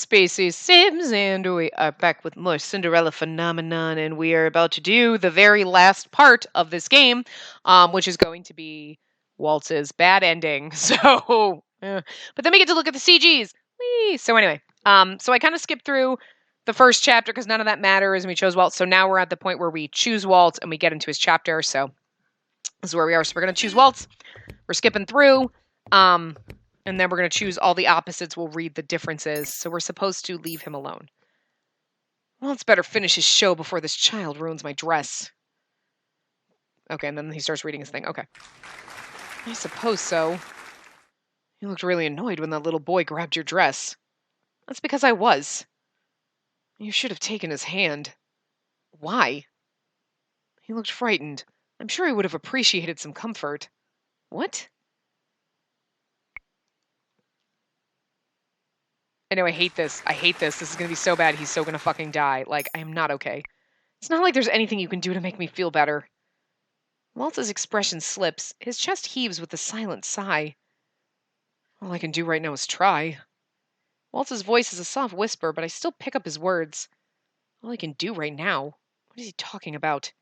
Spacey Sims, and we are back with more Cinderella phenomenon, and we are about to do the very last part of this game, which is going to be Waltz's bad ending. But then we get to look at the CGs. Whee! So anyway, so I kind of skipped through the first chapter because none of that matters, and we chose Waltz. So now we're at the point where we choose Waltz and we get into his chapter. So this is where we are. So we're gonna choose Waltz. We're skipping through. And then we're going to choose all the opposites. We'll read the differences. So we're supposed to leave him alone. Well, it's better finish his show before this child ruins my dress. Okay, and then he starts reading his thing. Okay. I suppose so. You looked really annoyed when that little boy grabbed your dress. That's because I was. You should have taken his hand. Why? He looked frightened. I'm sure he would have appreciated some comfort. What? I know, I hate this. I hate this. This is going to be so bad. He's so going to fucking die. Like, I am not okay. It's not like there's anything you can do to make me feel better. Waltz's expression slips. His chest heaves with a silent sigh. All I can do right now is try. Waltz's voice is a soft whisper, but I still pick up his words. All I can do right now? What is he talking about?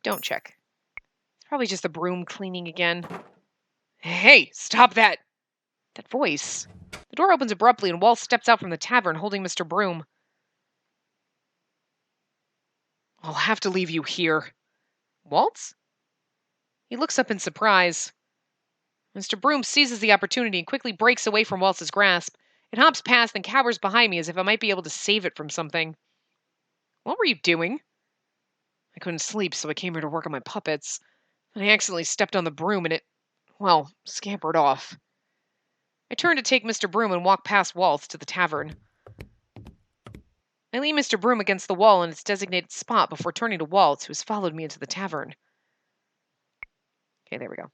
Don't check. It's probably just the broom cleaning again. Hey, stop that! That voice. The door opens abruptly and Waltz steps out from the tavern holding Mr. Broom. I'll have to leave you here. Waltz? He looks up in surprise. Mr. Broom seizes the opportunity and quickly breaks away from Waltz's grasp. It hops past and cowers behind me as if I might be able to save it from something. What were you doing? I couldn't sleep, so I came here to work on my puppets. And I accidentally stepped on the broom and it, well, scampered off. I turn to take Mr. Broom and walk past Waltz to the tavern. I lean Mr. Broom against the wall in its designated spot before turning to Waltz, who has followed me into the tavern. Okay, there we go.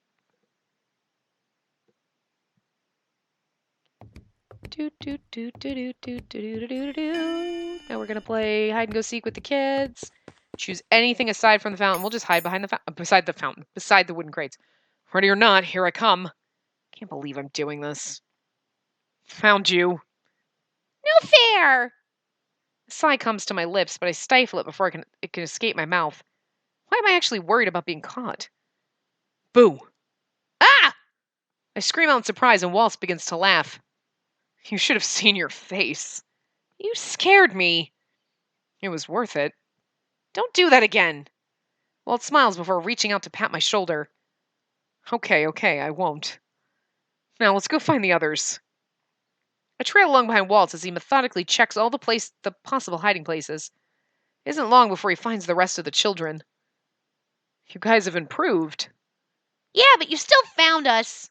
Now we're gonna play hide and go seek with the kids. Choose anything aside from the fountain. We'll just hide behind beside the fountain, beside the wooden crates. Ready or not, here I come. Can't believe I'm doing this. Found you. No fair! A sigh comes to my lips, but I stifle it before it can escape my mouth. Why am I actually worried about being caught? Boo! Ah! I scream out in surprise and Waltz begins to laugh. You should have seen your face. You scared me. It was worth it. Don't do that again. Waltz smiles before reaching out to pat my shoulder. Okay, I won't. Now let's go find the others. I trail along behind Waltz as he methodically checks all the possible hiding places. It isn't long before he finds the rest of the children. You guys have improved. Yeah, but you still found us.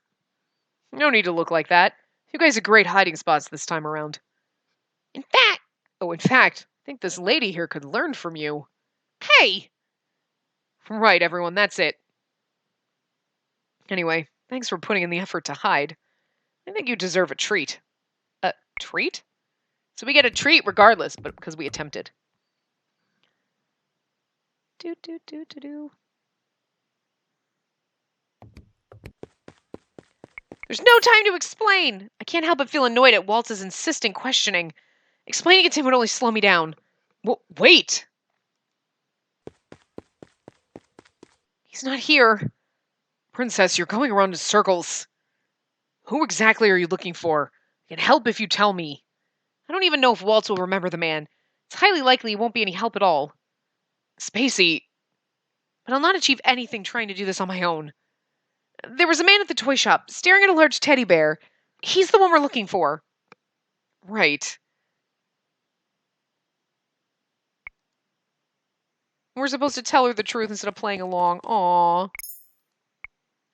No need to look like that. You guys are great hiding spots this time around. In fact, I think this lady here could learn from you. Hey! Right, everyone, that's it. Anyway, thanks for putting in the effort to hide. I think you deserve a treat. A treat? So we get a treat regardless, but because we attempted. There's no time to explain! I can't help but feel annoyed at Waltz's insistent questioning. Explaining it to him would only slow me down. Wait! He's not here. Princess, you're going around in circles. Who exactly are you looking for? I can help if you tell me. I don't even know if Waltz will remember the man. It's highly likely he won't be any help at all. Spacey. But I'll not achieve anything trying to do this on my own. There was a man at the toy shop, staring at a large teddy bear. He's the one we're looking for. Right. We're supposed to tell her the truth instead of playing along. Aww.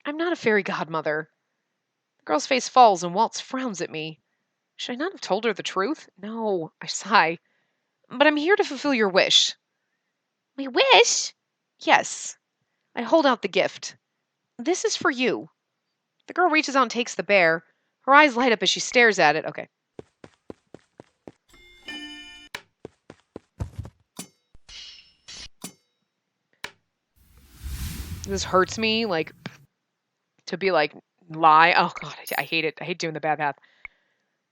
I'm not a fairy godmother. The girl's face falls and Waltz frowns at me. Should I not have told her the truth? No, I sigh. But I'm here to fulfill your wish. My wish? Yes. I hold out the gift. This is for you. The girl reaches out and takes the bear. Her eyes light up as she stares at it. Okay. This hurts me, like, to be like, Lie. Oh, God, I hate it. I hate doing the bad path.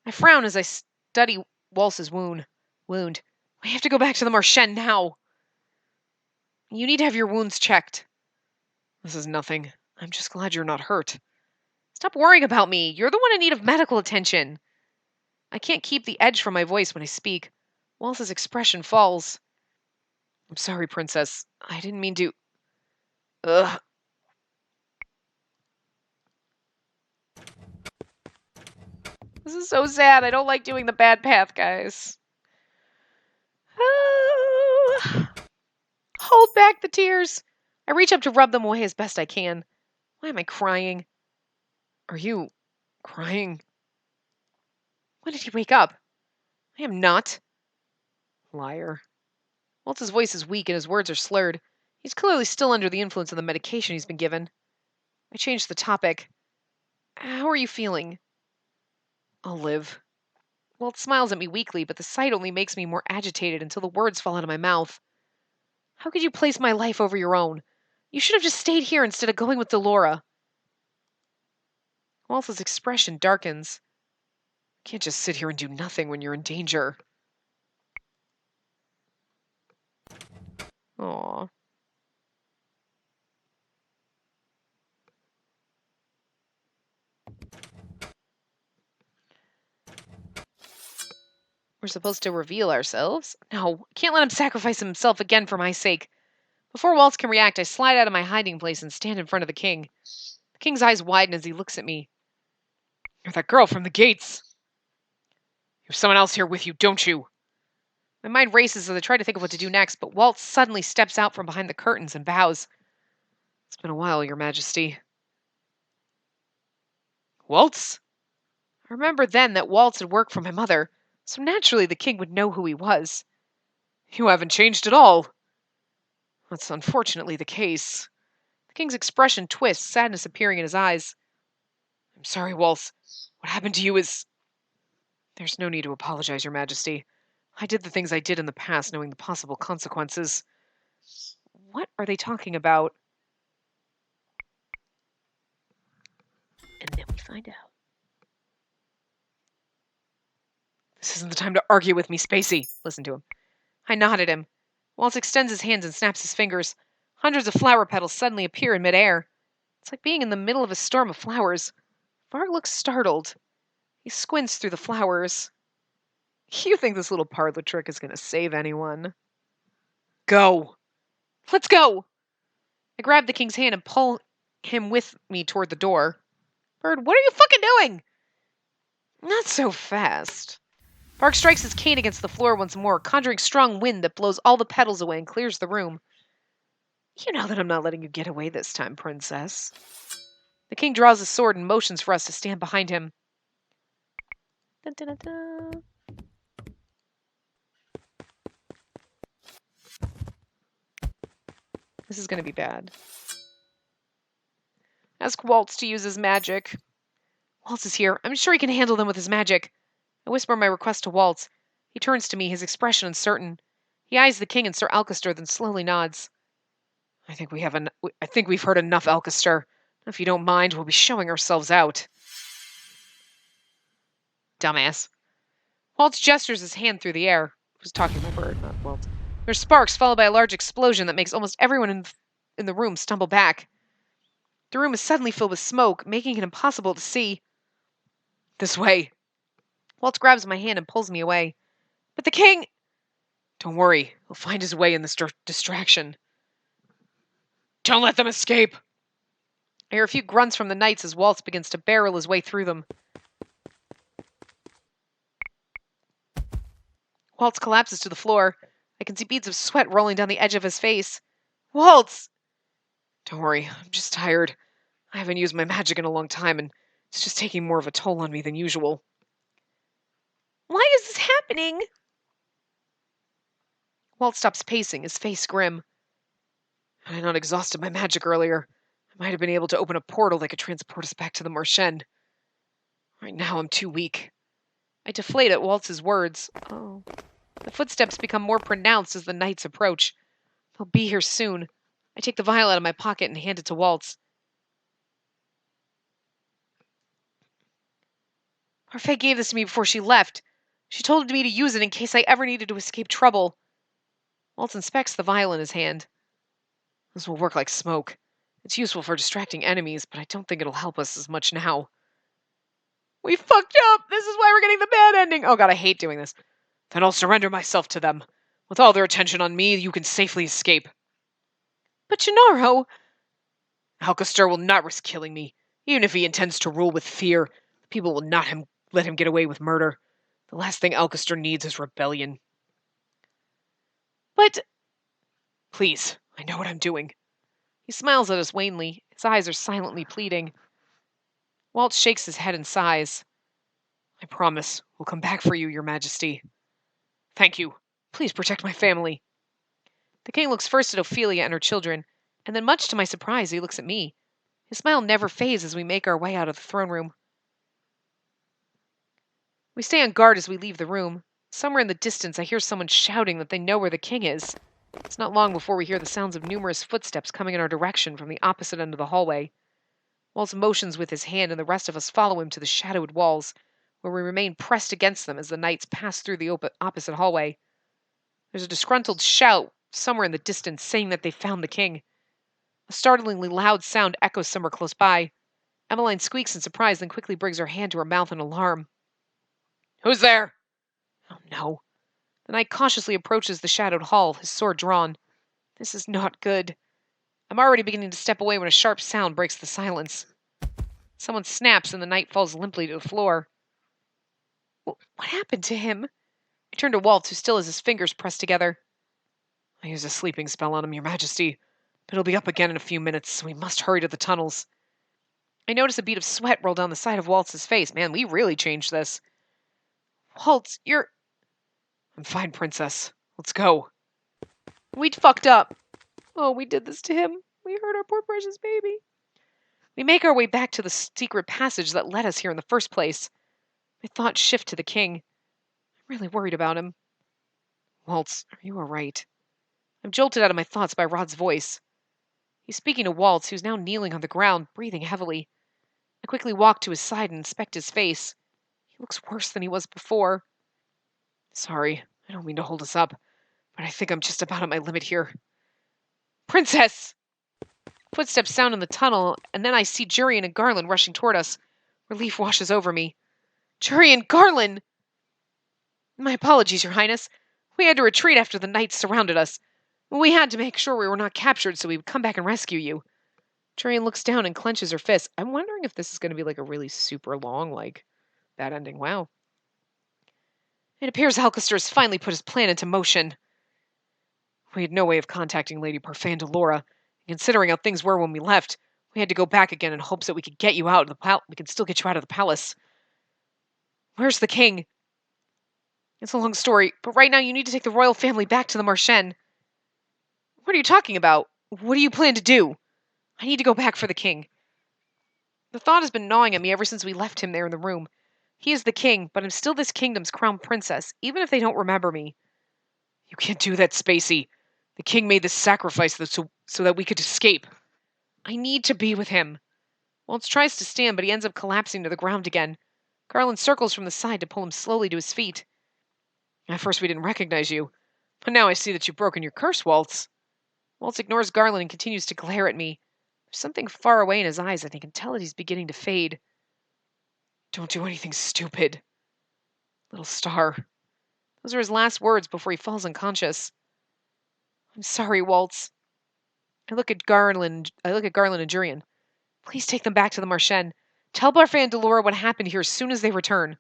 I frown as I study Waltz's wound. I have to go back to the Marchen now. You need to have your wounds checked. This is nothing. I'm just glad you're not hurt. Stop worrying about me. You're the one in need of medical attention. I can't keep the edge from my voice when I speak. Waltz's expression falls. I'm sorry, Princess. I didn't mean to. Ugh. This is so sad. I don't like doing the bad path, guys. Hold back the tears. I reach up to rub them away as best I can. Why am I crying? Are you crying? When did he wake up? I am not. Liar. Waltz's voice is weak and his words are slurred. He's clearly still under the influence of the medication he's been given. I changed the topic. How are you feeling? I'll live. Walt smiles at me weakly, but the sight only makes me more agitated until the words fall out of my mouth. How could you place my life over your own? You should have just stayed here instead of going with Delora. Waltz's expression darkens. You can't just sit here and do nothing when you're in danger. Aww. We're supposed to reveal ourselves? No, I can't let him sacrifice himself again for my sake. Before Waltz can react, I slide out of my hiding place and stand in front of the king. The king's eyes widen as he looks at me. You're that girl from the gates. You have someone else here with you, don't you? My mind races as I try to think of what to do next, but Waltz suddenly steps out from behind the curtains and bows. It's been a while, Your Majesty. Waltz? I remembered then that Waltz had worked for my mother, so naturally the king would know who he was. You haven't changed at all. That's unfortunately the case. The king's expression twists, sadness appearing in his eyes. I'm sorry, Waltz. What happened to you is... There's no need to apologize, Your Majesty. I did the things I did in the past, knowing the possible consequences. What are they talking about? And then we find out. This isn't the time to argue with me, Spacey. Listen to him. I nod at him. Waltz extends his hands and snaps his fingers. Hundreds of flower petals suddenly appear in midair. It's like being in the middle of a storm of flowers. Varg looks startled. He squints through the flowers. You think this little parlor trick is going to save anyone? Go. Let's go. I grab the king's hand and pull him with me toward the door. Bird, what are you fucking doing? Not so fast. Varg strikes his cane against the floor once more, conjuring strong wind that blows all the petals away and clears the room. You know that I'm not letting you get away this time, Princess. The king draws his sword and motions for us to stand behind him. Dun, dun, dun, dun. This is going to be bad. Ask Waltz to use his magic. Waltz is here. I'm sure he can handle them with his magic. I whisper my request to Waltz. He turns to me, his expression uncertain. He eyes the king and Sir Alcester, then slowly nods. I think we've heard enough, Alcester. If you don't mind, we'll be showing ourselves out. Dumbass. Waltz gestures his hand through the air. Who's talking about Bird, not Waltz. There's sparks, followed by a large explosion that makes almost everyone in the room stumble back. The room is suddenly filled with smoke, making it impossible to see. This way. Waltz grabs my hand and pulls me away. But the king... Don't worry. He'll find his way in this distraction. Don't let them escape! I hear a few grunts from the knights as Waltz begins to barrel his way through them. Waltz collapses to the floor. I can see beads of sweat rolling down the edge of his face. Waltz! Don't worry, I'm just tired. I haven't used my magic in a long time, and it's just taking more of a toll on me than usual. Why is this happening? Waltz stops pacing, his face grim. Had I not exhausted my magic earlier, I might have been able to open a portal that could transport us back to the Marchen. Right now, I'm too weak. I deflate at Waltz's words. Oh. The footsteps become more pronounced as the knights approach. They'll be here soon. I take the vial out of my pocket and hand it to Waltz. Our Fae gave this to me before she left. She told me to use it in case I ever needed to escape trouble. Waltz inspects the vial in his hand. This will work like smoke. It's useful for distracting enemies, but I don't think it'll help us as much now. We fucked up! This is why we're getting the bad ending! Oh god, I hate doing this. Then I'll surrender myself to them. With all their attention on me, you can safely escape. But Gennaro... Alcester will not risk killing me. Even if he intends to rule with fear, people will not let him get away with murder. The last thing Alcester needs is rebellion. But... Please, I know what I'm doing. He smiles at us wanly. His eyes are silently pleading. Waltz shakes his head and sighs. I promise, we'll come back for you, Your Majesty. Thank you. Please protect my family. The king looks first at Ophelia and her children, and then much to my surprise, he looks at me. His smile never fades as we make our way out of the throne room. We stay on guard as we leave the room. Somewhere in the distance, I hear someone shouting that they know where the king is. It's not long before we hear the sounds of numerous footsteps coming in our direction from the opposite end of the hallway. Waltz motions with his hand, and the rest of us follow him to the shadowed walls, where we remain pressed against them as the knights pass through the opposite hallway. There's a disgruntled shout somewhere in the distance saying that they found the king. A startlingly loud sound echoes somewhere close by. Emmeline squeaks in surprise, then quickly brings her hand to her mouth in alarm. Who's there? Oh no. The knight cautiously approaches the shadowed hall, his sword drawn. This is not good. I'm already beginning to step away when a sharp sound breaks the silence. Someone snaps and the knight falls limply to the floor. What happened to him? I turn to Waltz, who still has his fingers pressed together. I used a sleeping spell on him, Your Majesty, but he'll be up again in a few minutes, so we must hurry to the tunnels. I notice a bead of sweat roll down the side of Waltz's face. Man, we really changed this. Waltz, you're... I'm fine, Princess. Let's go. We fucked up. Oh, we did this to him. We hurt our poor precious baby. We make our way back to the secret passage that led us here in the first place. My thoughts shift to the king. I'm really worried about him. Waltz, are you all right? I'm jolted out of my thoughts by Rod's voice. He's speaking to Waltz, who's now kneeling on the ground, breathing heavily. I quickly walk to his side and inspect his face. He looks worse than he was before. Sorry, I don't mean to hold us up, but I think I'm just about at my limit here. Princess! Footsteps sound in the tunnel, and then I see Jurian and Garland rushing toward us. Relief washes over me. Jurian, Garland! My apologies, Your Highness. We had to retreat after the knights surrounded us. We had to make sure we were not captured so we would come back and rescue you. Jurian looks down and clenches her fist. I'm wondering if this is going to be like a really super long, bad ending. Wow. It appears Alcester has finally put his plan into motion. We had no way of contacting Lady Parfandalora, and considering how things were when we left, we had to go back again in hopes that we could get you out of the palace. We could still get you out of the palace. Where's the king? It's a long story, but right now you need to take the royal family back to the Marchen. What are you talking about? What do you plan to do? I need to go back for the king. The thought has been gnawing at me ever since we left him there in the room. He is the king, but I'm still this kingdom's crown princess, even if they don't remember me. You can't do that, Spacey. The king made this sacrifice so that we could escape. I need to be with him. Waltz tries to stand, but he ends up collapsing to the ground again. Garland circles from the side to pull him slowly to his feet. At first we didn't recognize you, but now I see that you've broken your curse, Waltz. Waltz ignores Garland and continues to glare at me. There's something far away in his eyes, and I can tell that he's beginning to fade. Don't do anything stupid. Little star. Those are his last words before he falls unconscious. I'm sorry, Waltz. I look at Garland and Jurian. Please take them back to the Marchen. Tell Parfandalora what happened here as soon as they return.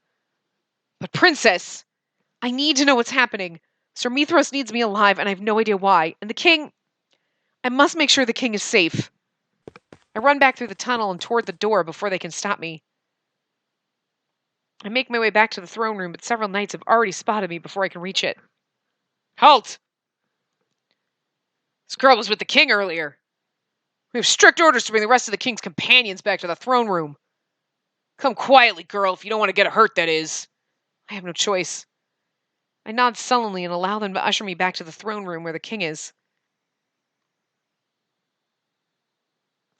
But Princess! I need to know what's happening. Sir Mithras needs me alive, and I have no idea why. And the king... I must make sure the king is safe. I run back through the tunnel and toward the door before they can stop me. I make my way back to the throne room, but several knights have already spotted me before I can reach it. Halt! This girl was with the king earlier. We have strict orders to bring the rest of the king's companions back to the throne room. Come quietly, girl, if you don't want to get hurt, that is. I have no choice. I nod sullenly and allow them to usher me back to the throne room where the king is.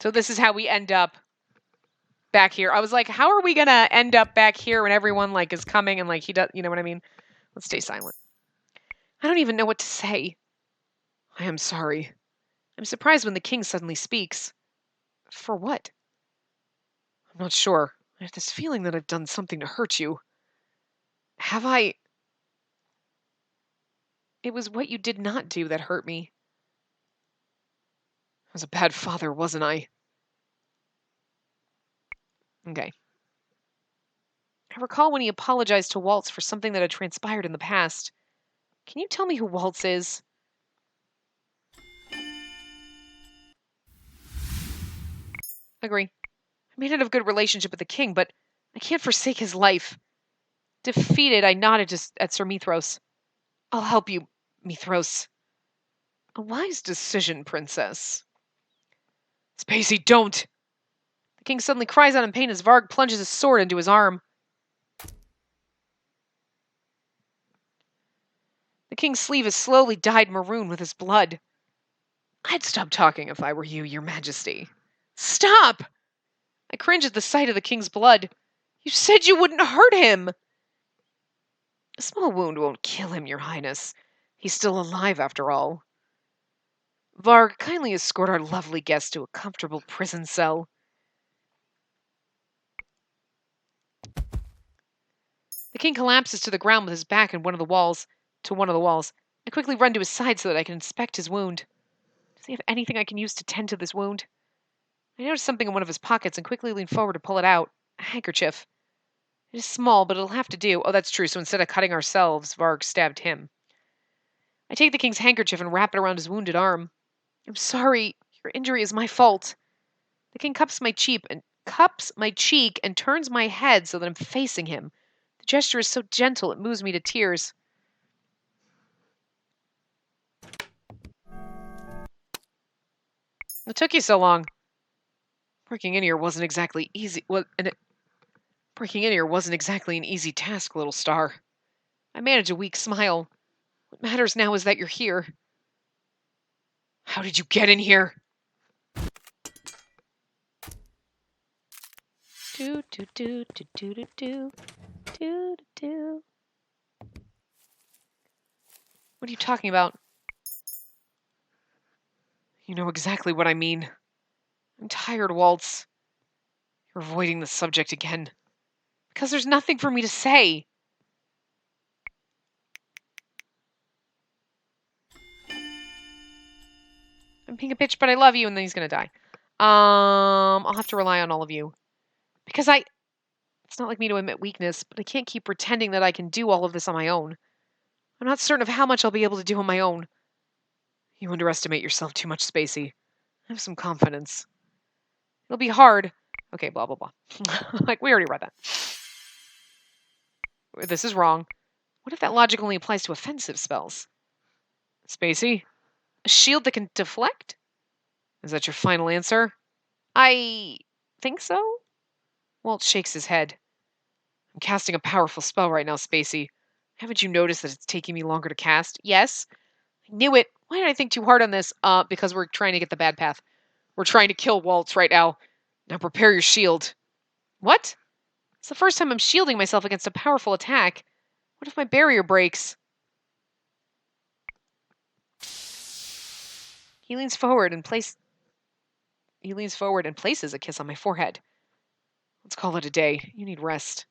So this is how we end up back here. I was like, how are we gonna end up back here when everyone like is coming and like he does, you know what I mean? Let's stay silent. I don't even know what to say. I am sorry. I'm surprised when the king suddenly speaks. For what? I'm not sure. I have this feeling that I've done something to hurt you. Have I? It was what you did not do that hurt me. I was a bad father, wasn't I? Okay. I recall when he apologized to Waltz for something that had transpired in the past. Can you tell me who Waltz is? Agree. I may not have a good relationship with the king, but I can't forsake his life. Defeated, I nodded at Sir Mithros. I'll help you, Mithros. A wise decision, princess. Spacey, don't! The king suddenly cries out in pain as Varg plunges his sword into his arm. The king's sleeve is slowly dyed maroon with his blood. I'd stop talking if I were you, your majesty. Stop! I cringe at the sight of the king's blood. You said you wouldn't hurt him! A small wound won't kill him, your highness. He's still alive, after all. Varg, kindly escort our lovely guest to a comfortable prison cell. The king collapses to the ground with his back to one of the walls. I quickly run to his side so that I can inspect his wound. Does he have anything I can use to tend to this wound? I notice something in one of his pockets and quickly lean forward to pull it out. A handkerchief. It is small, but it'll have to do. Oh, that's true. So instead of cutting ourselves, Varg stabbed him. I take the king's handkerchief and wrap it around his wounded arm. I'm sorry. Your injury is my fault. The king cups my cheek and turns my head so that I'm facing him. The gesture is so gentle it moves me to tears. What took you so long? Breaking in here wasn't exactly an easy task, little star. I managed a weak smile. What matters now is that you're here. How did you get in here? Do do do do do do do do do. What are you talking about? You know exactly what I mean. I'm tired, Waltz. You're avoiding the subject again. Because there's nothing for me to say. I'm being a bitch, but I love you, and then he's gonna die. I'll have to rely on all of you. Because it's not like me to admit weakness, but I can't keep pretending that I can do all of this on my own. I'm not certain of how much I'll be able to do on my own. You underestimate yourself too much, Spacey. Have some confidence. It'll be hard. Okay, blah, blah, blah. Like, we already read that. This is wrong. What if that logic only applies to offensive spells? Spacey? A shield that can deflect? Is that your final answer? I think so? Walt shakes his head. I'm casting a powerful spell right now, Spacey. Haven't you noticed that it's taking me longer to cast? Yes. I knew it. Why did I think too hard on this? Because we're trying to get the bad path. We're trying to kill Waltz right now. Now prepare your shield. What? It's the first time I'm shielding myself against a powerful attack. What if my barrier breaks? He leans forward and places a kiss on my forehead. Let's call it a day. You need rest.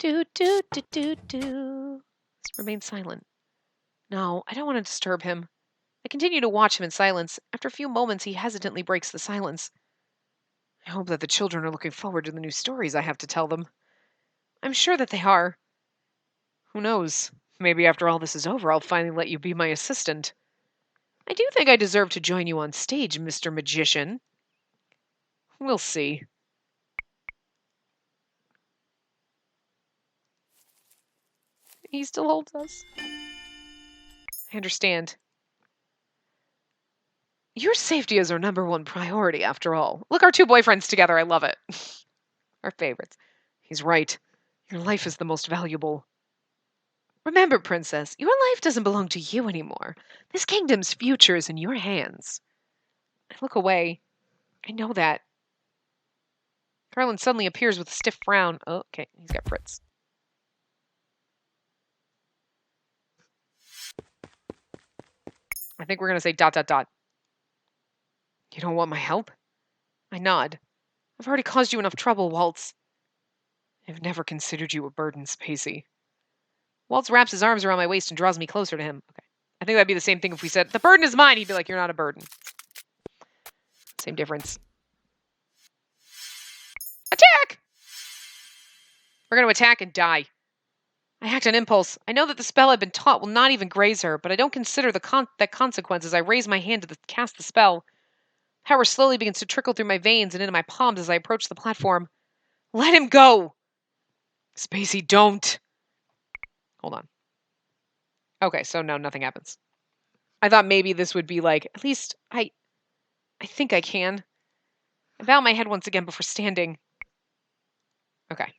Do do do do do. Let's remain silent. No, I don't want to disturb him. I continue to watch him in silence. After a few moments, he hesitantly breaks the silence. I hope that the children are looking forward to the new stories I have to tell them. I'm sure that they are. Who knows? Maybe after all this is over, I'll finally let you be my assistant. I do think I deserve to join you on stage, Mr. Magician. We'll see. He still holds us. I understand. Your safety is our number one priority, after all. Look, our two boyfriends together. I love it. Our favorites. He's right. Your life is the most valuable. Remember, Princess, your life doesn't belong to you anymore. This kingdom's future is in your hands. I look away. I know that. Carlin suddenly appears with a stiff frown. Oh, okay, he's got Fritz. I think we're going to say ... You don't want my help? I nod. I've already caused you enough trouble, Waltz. I've never considered you a burden, Spacey. Waltz wraps his arms around my waist and draws me closer to him. Okay. I think that'd be the same thing if we said, the burden is mine. He'd be like, you're not a burden. Same difference. Attack! We're going to attack and die. I act on impulse. I know that the spell I've been taught will not even graze her, but I don't consider that consequence as I raise my hand to cast the spell. Power slowly begins to trickle through my veins and into my palms as I approach the platform. Let him go! Spacey, don't! Hold on. Okay, so no, nothing happens. I thought maybe this would be like, at least I think I can. I bow my head once again before standing. Okay.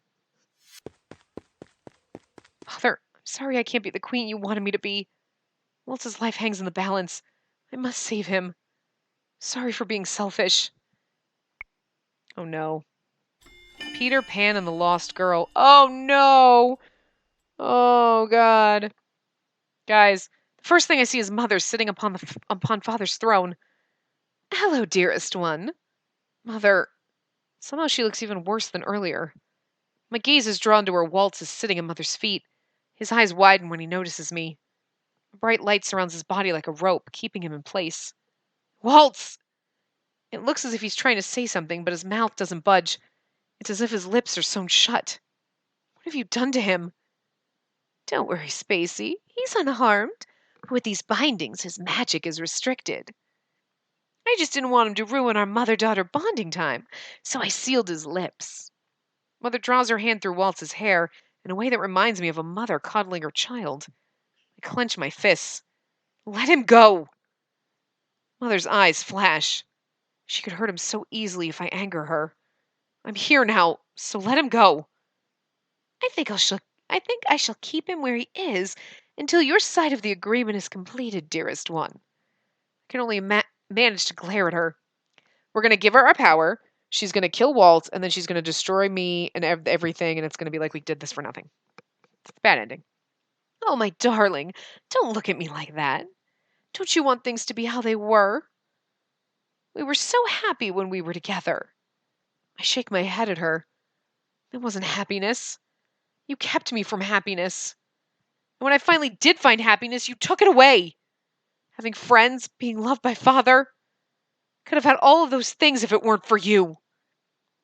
Mother, I'm sorry I can't be the queen you wanted me to be. Waltz's life hangs in the balance. I must save him. Sorry for being selfish. Oh no. Peter Pan and the Lost Girl. Oh no! Oh god. Guys, the first thing I see is Mother sitting upon Father's throne. Hello, dearest one. Mother. Somehow she looks even worse than earlier. My gaze is drawn to where Waltz is sitting at Mother's feet. His eyes widen when he notices me. A bright light surrounds his body like a rope, keeping him in place. Waltz! It looks as if he's trying to say something, but his mouth doesn't budge. It's as if his lips are sewn shut. What have you done to him? Don't worry, Spacey. He's unharmed. With these bindings, his magic is restricted. I just didn't want him to ruin our mother-daughter bonding time, so I sealed his lips. Mother draws her hand through Waltz's hair in a way that reminds me of a mother coddling her child. I clench my fists. Let him go! Mother's eyes flash. She could hurt him so easily if I anger her. I'm here now, so let him go. I think I shall keep him where he is until your side of the agreement is completed, dearest one. I can only manage to glare at her. We're going to give her our power. She's going to kill Waltz, and then she's going to destroy me and everything, and it's going to be like we did this for nothing. It's a bad ending. Oh, my darling, don't look at me like that. Don't you want things to be how they were? We were so happy when we were together. I shake my head at her. It wasn't happiness. You kept me from happiness. And when I finally did find happiness, you took it away. Having friends, being loved by Father. Could have had all of those things if it weren't for you.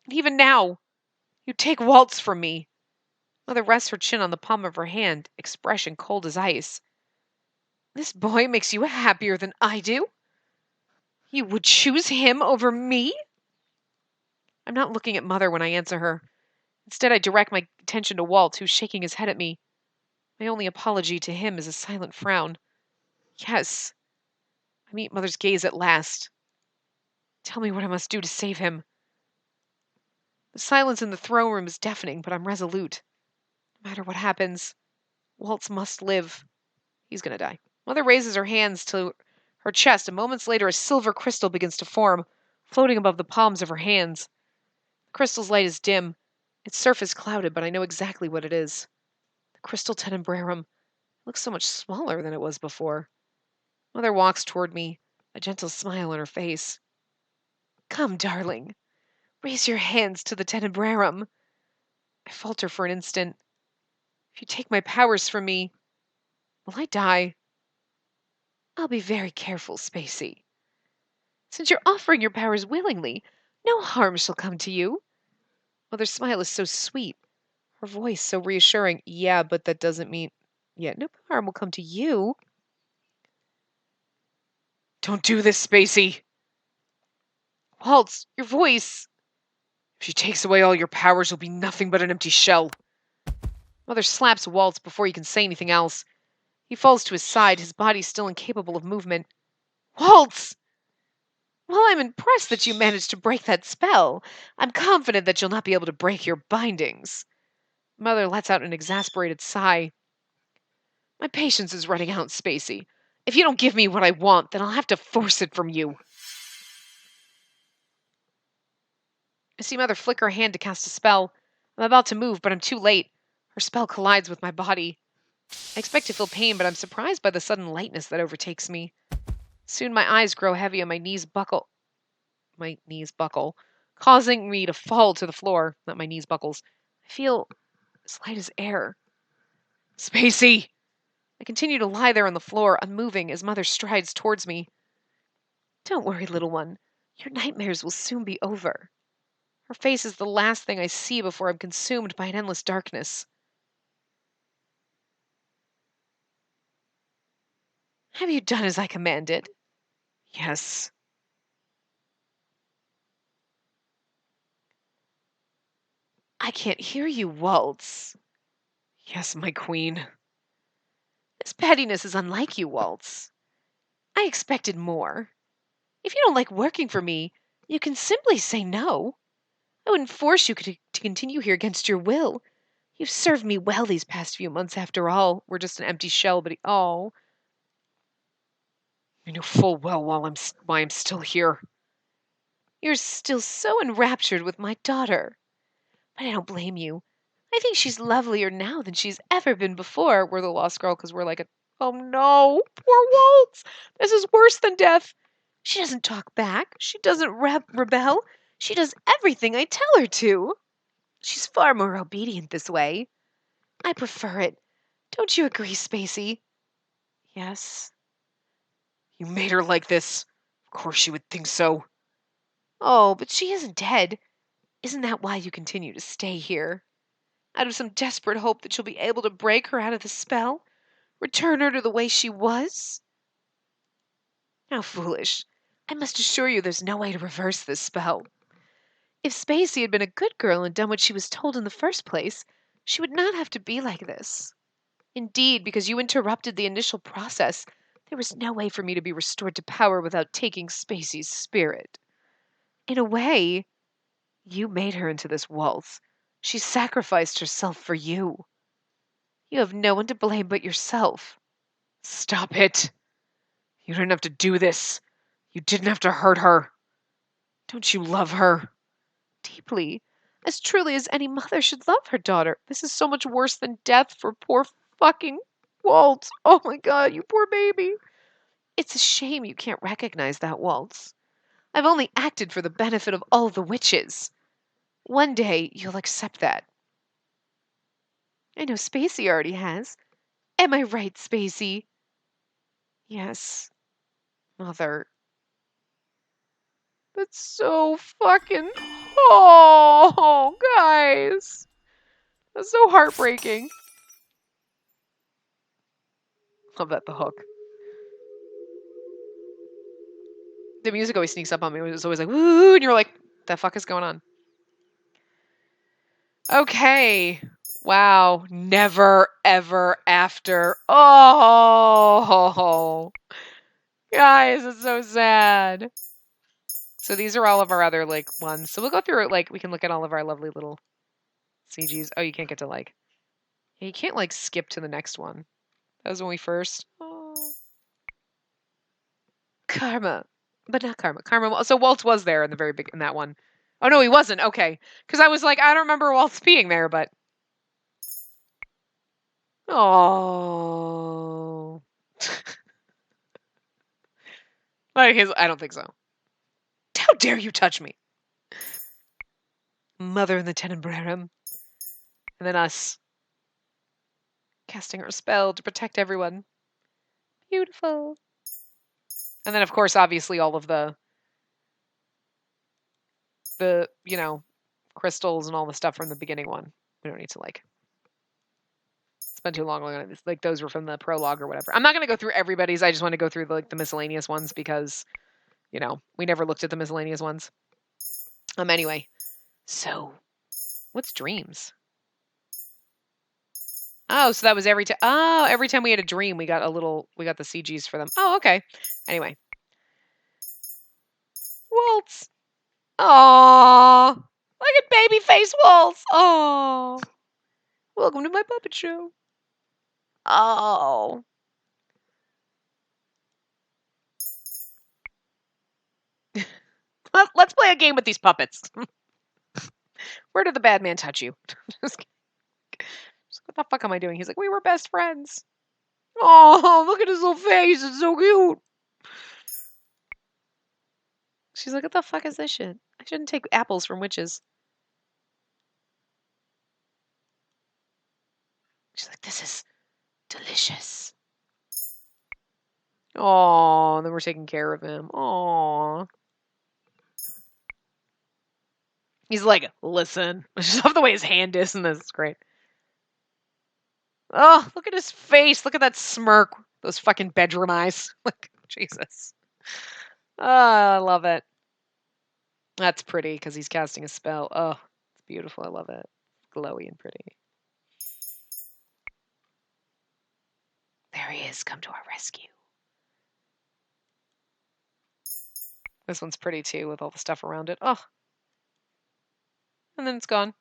And even now, you take Waltz from me. Mother rests her chin on the palm of her hand, expression cold as ice. This boy makes you happier than I do? You would choose him over me? I'm not looking at Mother when I answer her. Instead, I direct my attention to Waltz, who's shaking his head at me. My only apology to him is a silent frown. Yes. I meet Mother's gaze at last. Tell me what I must do to save him. The silence in the throne room is deafening, but I'm resolute. No matter what happens, Waltz must live. He's going to die. Mother raises her hands to her chest, and moments later a silver crystal begins to form, floating above the palms of her hands. The crystal's light is dim, its surface clouded, but I know exactly what it is. The crystal tenebrarum looks so much smaller than it was before. Mother walks toward me, a gentle smile on her face. Come, darling. Raise your hands to the tenebrarum. I falter for an instant. If you take my powers from me, will I die? I'll be very careful, Spacey. Since you're offering your powers willingly, no harm shall come to you. Mother's smile is so sweet, her voice so reassuring. Yeah, but that doesn't mean... Yeah, no harm will come to you. Don't do this, Spacey. Waltz, your voice. If she takes away all your powers, you'll be nothing but an empty shell. Mother slaps Waltz before he can say anything else. He falls to his side, his body still incapable of movement. Waltz! While I'm impressed that you managed to break that spell, I'm confident that you'll not be able to break your bindings. Mother lets out an exasperated sigh. My patience is running out, Spacey. If you don't give me what I want, then I'll have to force it from you. I see Mother flick her hand to cast a spell. I'm about to move, but I'm too late. Her spell collides with my body. I expect to feel pain, but I'm surprised by the sudden lightness that overtakes me. Soon my eyes grow heavy and my knees buckle, causing me to fall to the floor. Not my knees buckles. I feel as light as air. Spacey! I continue to lie there on the floor, unmoving, as Mother strides towards me. Don't worry, little one. Your nightmares will soon be over. Her face is the last thing I see before I'm consumed by an endless darkness. Have you done as I commanded? Yes. I can't hear you, Waltz. Yes, my queen. This pettiness is unlike you, Waltz. I expected more. If you don't like working for me, you can simply say no. I wouldn't force you to continue here against your will. You've served me well these past few months, after all. We're just an empty shell, but oh. You know full well why I'm still here. You're still so enraptured with my daughter. But I don't blame you. I think she's lovelier now than she's ever been before. We're the lost girl because we're like oh no, poor Waltz. This is worse than death. She doesn't talk back. She doesn't rebel. She does everything I tell her to. She's far more obedient this way. I prefer it. Don't you agree, Spacey? Yes. You made her like this. Of course you would think so. Oh, but she isn't dead. Isn't that why you continue to stay here? Out of some desperate hope that you'll be able to break her out of the spell? Return her to the way she was? How foolish. I must assure you there's no way to reverse this spell. If Spacey had been a good girl and done what she was told in the first place, she would not have to be like this. Indeed, because you interrupted the initial process, there was no way for me to be restored to power without taking Spacey's spirit. In a way, you made her into this waltz. She sacrificed herself for you. You have no one to blame but yourself. Stop it. You didn't have to do this. You didn't have to hurt her. Don't you love her? Deeply. As truly as any mother should love her daughter. This is so much worse than death for poor fucking Waltz. Oh my god, you poor baby. It's a shame you can't recognize that, Waltz. I've only acted for the benefit of all the witches. One day you'll accept that. I know Spacey already has. Am I right, Spacey? Yes, Mother. That's so fucking... Oh, guys. That's so heartbreaking. Love that, the hook. The music always sneaks up on me. It was always like, woo, and you're like, the fuck is going on? Okay. Wow. Never, ever after. Oh. Guys, it's so sad. So these are all of our other, like, ones. So we'll go through it, like, we can look at all of our lovely little CGs. Oh, you can't get to, like... Yeah, you can't, like, skip to the next one. That was when we first... Oh. Karma. But not Karma. Karma... So Waltz was there in the very big... in that one. Oh, no, he wasn't. Okay. Because I was like, I don't remember Waltz being there, but... Oh. Like his... I don't think so. How dare you touch me? Mother in the Tenebrarum. And then us. Casting our spell to protect everyone. Beautiful. And then, of course, obviously all of the, you know, crystals and all the stuff from the beginning one. We don't need to, like, spend too long on it. Like, those were from the prologue or whatever. I'm not going to go through everybody's. I just want to go through, like, the miscellaneous ones because, you know, we never looked at the miscellaneous ones. Anyway. So, what's dreams? Oh, so that was every time. Oh, every time we had a dream, we got the CGs for them. Oh, okay. Anyway. Waltz. Aww. Look at baby face Waltz. Aww. Welcome to my puppet show. Oh. Let's play a game with these puppets. Where did the bad man touch you? Just what the fuck am I doing? He's like, we were best friends. Oh, look at his little face. It's so cute. She's like, what the fuck is this shit? I shouldn't take apples from witches. She's like, this is delicious. Oh, then we're taking care of him. Oh. He's like, listen. I just love the way his hand is in this. It's great. Oh, look at his face. Look at that smirk. Those fucking bedroom eyes. Like, Jesus. Oh, I love it. That's pretty because he's casting a spell. Oh, it's beautiful. I love it. Glowy and pretty. There he is. Come to our rescue. This one's pretty too with all the stuff around it. Oh. And then it's gone.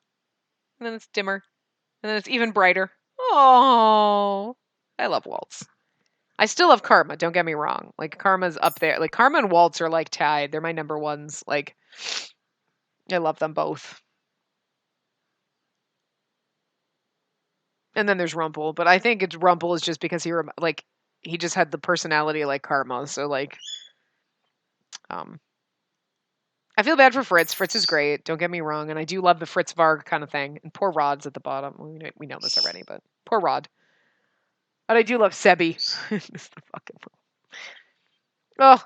And then it's dimmer. And then it's even brighter. Oh. I love Waltz. I still love Karma, don't get me wrong. Like, Karma's up there. Like, Karma and Waltz are, like, tied. They're my number ones. Like, I love them both. And then there's Rumple. But I think Rumple is just because he just had the personality like Karma. So, like, I feel bad for Fritz. Fritz is great. Don't get me wrong. And I do love the Fritz Varg kind of thing. And poor Rod's at the bottom. We know this already, but poor Rod. But I do love Sebi. It's the fucking... Oh,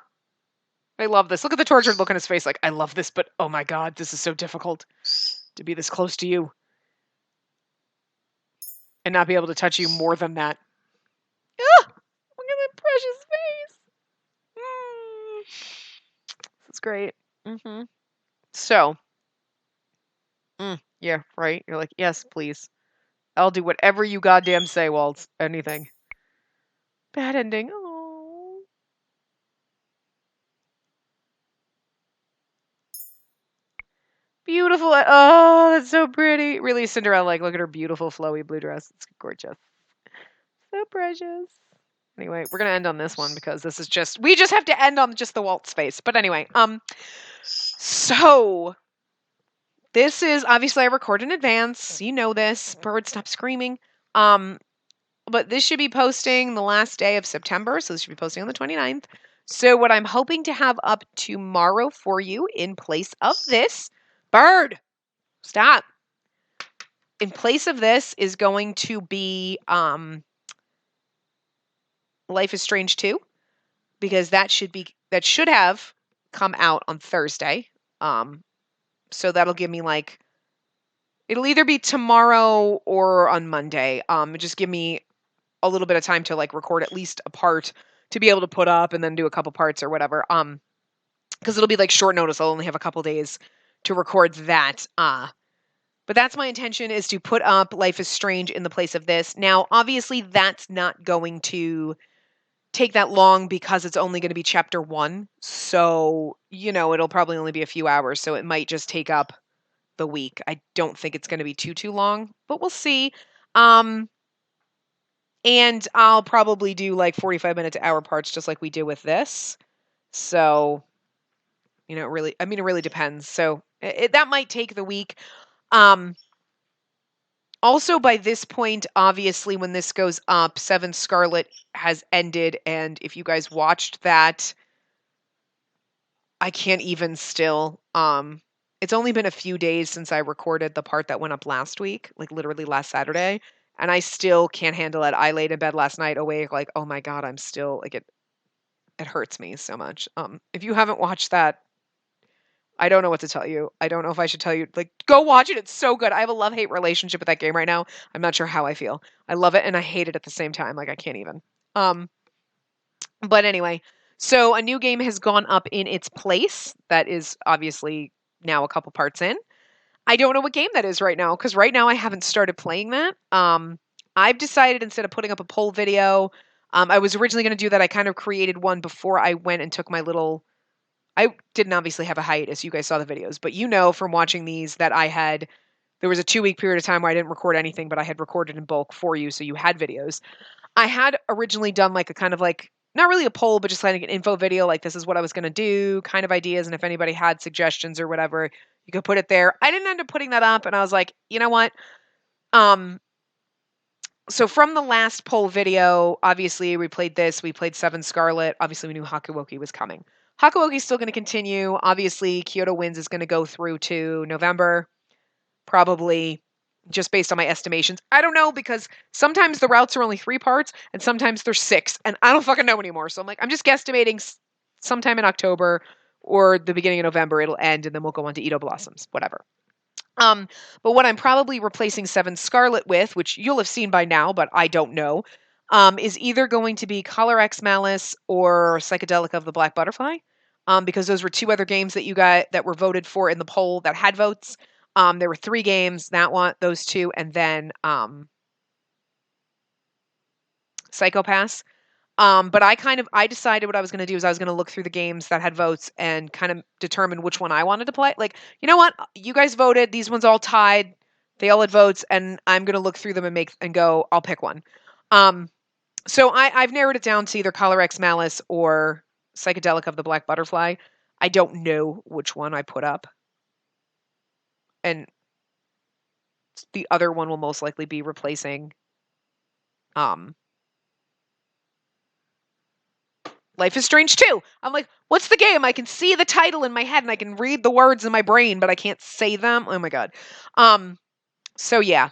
I love this. Look at the tortured look on his face. Like, I love this, but oh my god, this is so difficult to be this close to you. And not be able to touch you more than that. Ah, look at that precious face. This is great. Mm-hmm. So, yeah, right. You're like, yes, please. I'll do whatever you goddamn say, Waltz. Anything. Bad ending. Oh. Beautiful. Oh, that's so pretty. Really, Cinderella. Like, look at her beautiful, flowy blue dress. It's gorgeous. So precious. Anyway, we're gonna end on this one because this is we just have to end on just the Waltz face. But anyway, so this is obviously I record in advance. You know this. Bird, stop screaming. But this should be posting the last day of September, so this should be posting on the 29th. So what I'm hoping to have up tomorrow for you in place of this, Bird, stop. In place of this is going to be Life is Strange 2, because that should have come out on Thursday. So that'll give me it'll either be tomorrow or on Monday. Just give me a little bit of time to record at least a part to be able to put up and then do a couple parts or whatever. Because it'll be short notice. I'll only have a couple days to record that. But that's my intention, is to put up Life is Strange in the place of this. Now, obviously, that's not going to take that long because it's only going to be chapter 1. So, it'll probably only be a few hours. So it might just take up the week. I don't think it's going to be too long, but we'll see. And I'll probably do 45-minute to hour parts just like we do with this. So, it really depends. So that might take the week. Also, by this point, obviously, when this goes up, Seven Scarlet has ended. And if you guys watched that, I can't even still. It's only been a few days since I recorded the part that went up last week, literally last Saturday. And I still can't handle it. I laid in bed last night awake, oh my God, I'm still, it hurts me so much. If you haven't watched that, I don't know what to tell you. I don't know if I should tell you, go watch it. It's so good. I have a love-hate relationship with that game right now. I'm not sure how I feel. I love it and I hate it at the same time. I can't even. But anyway, so a new game has gone up in its place. That is obviously now a couple parts in. I don't know what game that is right now, because right now I haven't started playing that. I've decided, instead of putting up a poll video, I was originally going to do that. I kind of created one before I went and took my little... I didn't obviously have a hiatus. You guys saw the videos. But from watching these that there was a 2-week period of time where I didn't record anything, but I had recorded in bulk for you, so you had videos. I had originally done like a kind of like, not really a poll, but just like an info video, like this is what I was going to do, kind of ideas. And if anybody had suggestions or whatever, you could put it there. I didn't end up putting that up. And I was like, you know what? Um, so from the last poll video, obviously we played this, we played Seven Scarlet. Obviously we knew Hakuoki was coming. Hakuoki's still going to continue. Obviously Kyoto Winds is going to go through to November, probably, just based on my estimations. I don't know, because sometimes the routes are only 3 parts and sometimes there's 6, and I don't fucking know anymore. So I'm like, I'm just guesstimating sometime in October or the beginning of November it'll end, and then we'll go on to Edo Blossoms, whatever. But what I'm probably replacing Seven Scarlet with, which you'll have seen by now, but I don't know, is either going to be Color X Malice or Psychedelic of the Black Butterfly, because those were 2 other games that you got that were voted for in the poll that had votes. There were 3 games, that one, those 2, and then Psychopass. But I decided what I was going to do is I was going to look through the games that had votes and kind of determine which one I wanted to play. Like, you know what? You guys voted. These ones all tied. They all had votes, and I'm going to look through them and go, I'll pick one. So I've narrowed it down to either Color X Malice or Psychedelic of the Black Butterfly. I don't know which one I put up. And the other one will most likely be replacing Life is Strange 2. I'm like, what's the game? I can see the title in my head and I can read the words in my brain, but I can't say them. Oh my god. So yeah.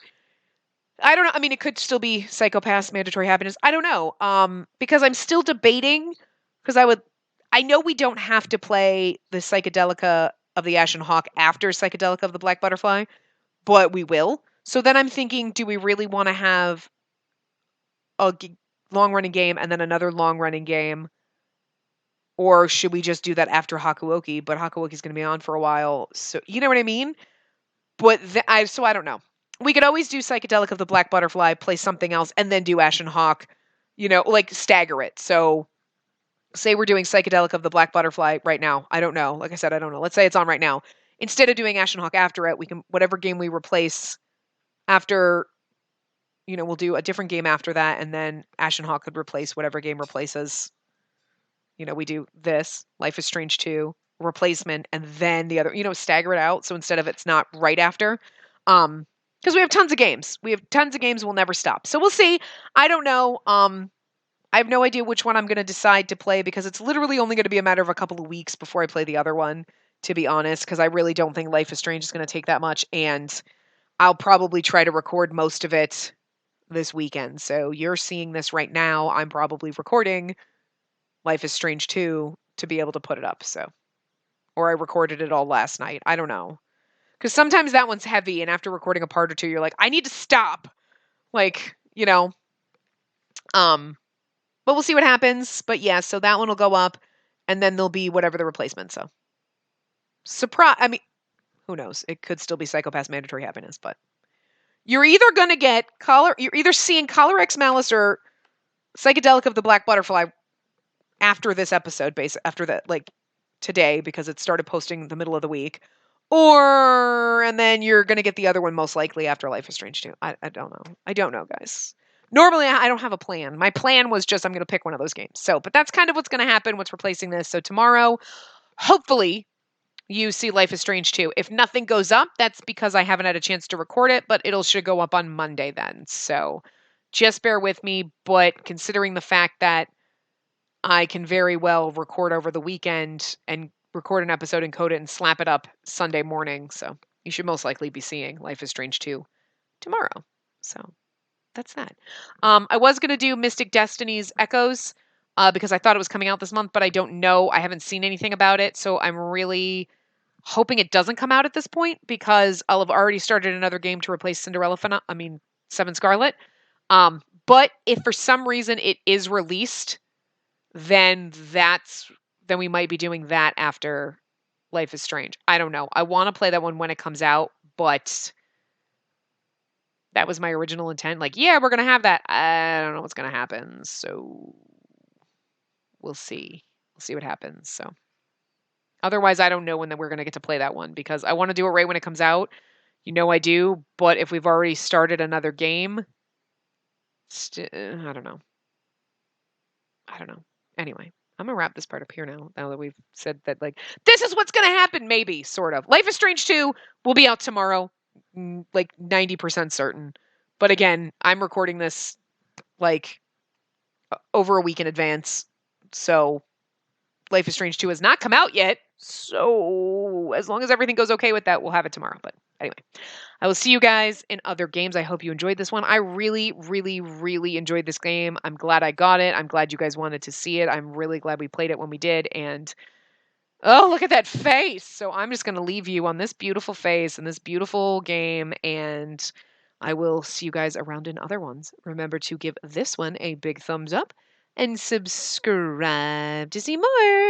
I don't know. I mean, it could still be Psychopass, Mandatory Happiness. I don't know. Because I'm still debating, because I know we don't have to play the Psychedelica of the Ashen Hawk after Psychedelica of the Black Butterfly, but we will. So then I'm thinking, do we really want to have a long-running game and then another long-running game? Or should we just do that after Hakuoki? But Hakuoki's going to be on for a while. So, you know what I mean? But I don't know. We could always do Psychedelic of the Black Butterfly, play something else, and then do Ashen Hawk, like stagger it. So say we're doing Psychedelic of the Black Butterfly right now. I don't know. Like I said, I don't know. Let's say it's on right now. Instead of doing Ashen Hawk after it, we can, whatever game we replace after, we'll do a different game after that, and then Ashen Hawk could replace whatever game replaces. We do this, Life is Strange 2, replacement, and then the other, stagger it out. So instead of it's not right after, because we have tons of games. We'll never stop. So we'll see. I don't know. I have no idea which one I'm going to decide to play, because it's literally only going to be a matter of a couple of weeks before I play the other one, to be honest, because I really don't think Life is Strange is going to take that much. And I'll probably try to record most of it this weekend. So you're seeing this right now. I'm probably recording Life is Strange 2 to be able to put it up. So, or I recorded it all last night. I don't know. Because sometimes that one's heavy, and after recording a part or two, you're like, I need to stop. Like, but we'll see what happens. But yeah, so that one will go up, and then there'll be whatever the replacement. So, surprise. I mean, who knows? It could still be Psychopass Mandatory Happiness, but you're either going to get you're either seeing Color X Malice or Psychedelic of the Black Butterfly after this episode, after that, like today, because it started posting the middle of the week, and then you're going to get the other one most likely after Life is Strange 2. I don't know. I don't know, guys. Normally, I don't have a plan. My plan was just I'm going to pick one of those games. So, but that's kind of what's going to happen, what's replacing this. So tomorrow, hopefully, you see Life is Strange 2. If nothing goes up, that's because I haven't had a chance to record it, but should go up on Monday then. So just bear with me. But considering the fact that I can very well record over the weekend and record an episode and code it and slap it up Sunday morning. So you should most likely be seeing Life is Strange 2 tomorrow. So that's that. I was going to do Mystic Destiny's Echoes because I thought it was coming out this month, but I don't know. I haven't seen anything about it. So I'm really hoping it doesn't come out at this point, because I'll have already started another game to replace Cinderella, Seven Scarlet. But if for some reason it is released, then we might be doing that after Life is Strange. I don't know. I want to play that one when it comes out, but that was my original intent. Like, yeah, we're going to have that. I don't know what's going to happen. So we'll see. We'll see what happens. So otherwise, I don't know when we're going to get to play that one, because I want to do it right when it comes out. I do. But if we've already started another game, I don't know. I don't know. Anyway, I'm gonna wrap this part up here now. Now that we've said that, like, this is what's gonna happen, maybe, sort of. Life is Strange 2 will be out tomorrow, like 90% certain. But again, I'm recording this like over a week in advance, so Life is Strange 2 has not come out yet. So as long as everything goes okay with that, we'll have it tomorrow. But anyway, I will see you guys in other games. I hope you enjoyed this one. I really, really, really enjoyed this game. I'm glad I got it. I'm glad you guys wanted to see it. I'm really glad we played it when we did. And oh, look at that face. So I'm just going to leave you on this beautiful face and this beautiful game. And I will see you guys around in other ones. Remember to give this one a big thumbs up and subscribe to see more.